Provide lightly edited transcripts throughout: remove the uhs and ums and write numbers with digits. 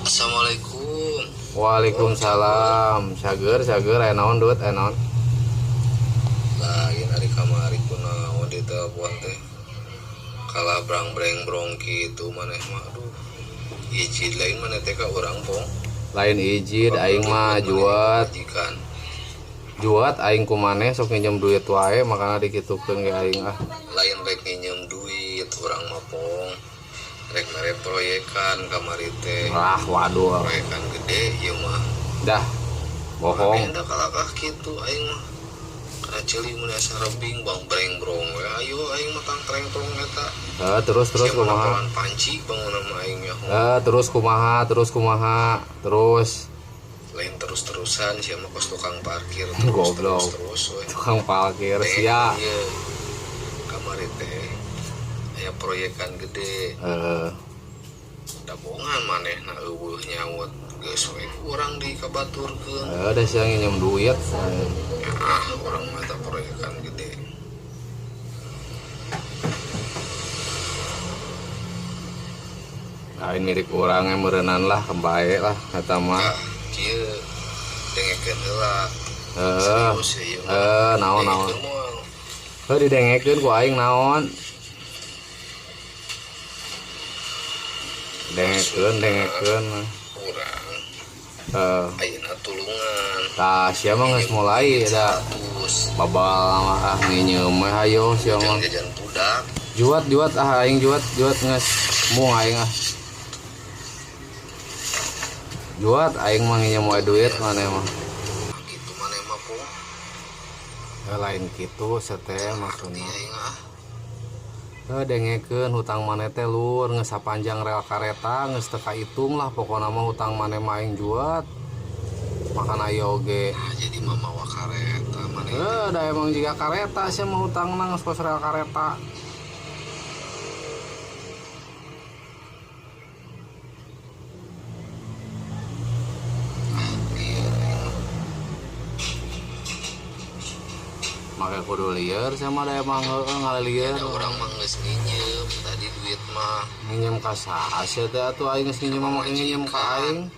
Assalamualaikum. Waalaikumsalam. Sager aya naon dut aya naon? Lain hari kamari kunaon di telepon teh. Kalah brang-breng kitu maneh mah aduh. Izin lain maneh teh ka urang pong. Lain izin aing mah juat. Juat aing ku maneh sok nginjem duit wae makana dikitukeun ge aing ah. Lain rek nginjem duit urang mah pong. Rek mere proyekan kamari teh. Ah waduh. Proyekan gede ieu mah. Dah. Bohong. Da kalakah kitu aing mah. Kana ceuli mun asa rebing bang breng-brong we ayo aing mah tang treng-trong eta. Terus kumaha? Panci bangunan mah aing nya. Terus kumaha? Terus Lain terus-terusan siapa kos tukang parkir goblok. terus Tukang parkir sia. Iya. Kamari teh aya proyekan gede. Da bohongan manehna eueuh nyaut geus we urang dikabaturkeun. Da sia nginjem duit. Urang mah eta proyekan gede. Lain mirip urang yang meureunnan lah kebae lah eta mah. Kieu dengekeun heula. Naon. Didengekeun ku aing naon? Dengekeun. Urang. Ayeuna tulungan. Tah sia mah geus mulai da babal mah nginyeum mah hayo sia mah. Jajan budak. Juat aing juat geus mung aing ah. Juat aing mah nginjem wae duit maneh mah. Kitu maneh mah po. Lain kitu sateh maksudna. Aing ah. Dengekeun hutang maneh teh lur geus sapanjang rel kareta geus teu kahitung lah pokona mah hutang maneh mah aing juat. Makan ayo oge. Jadi mah mawa kareta maneh. Da emang jiga kareta sia mah hutangna geus pos rel kareta. Make kudu lieur sama da emang ngalilieur. Urang mah geus nginjem tadi duit mah. Nginjem ka saha sia teh atuh aing geus nginjem mah nginjem ka aing.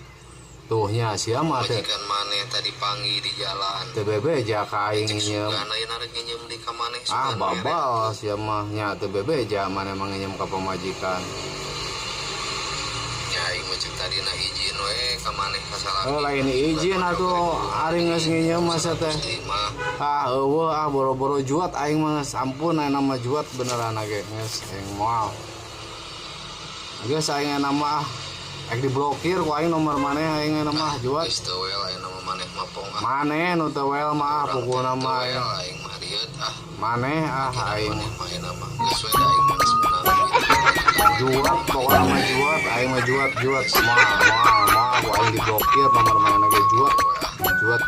Tuh nya sia mah teh. Majikan maneh tadi panggil di jalan. Teu bebeja ka aing nginjem. Sugan ayeuna rek nginjem di ka maneh Babal sia mah nya teu bebeja maneh mah nginjem ka pamajikan. Nya aing mah ceuk tadina izin we ka maneh kasalaki. Lain izin atuh ari geus nginjem mah sia teh. Eueuh boro-boro juat aing mah sampun ayeuna mah juat beneran ge geus aing moal. Geus aing ayeuna mah ek diblokir ku aing nomor maneh aing ayeuna mah juat. Geus teu we ayeuna mah maneh mah pong. Maneh nu teu wel mah pukulna mah aing mah rieut maneh aing mah ayeuna mah geus we da aing mah sebenarnya juat pokona mah juat aing mah juat moal ku aing diblokir nomor maneh ge juat aing juat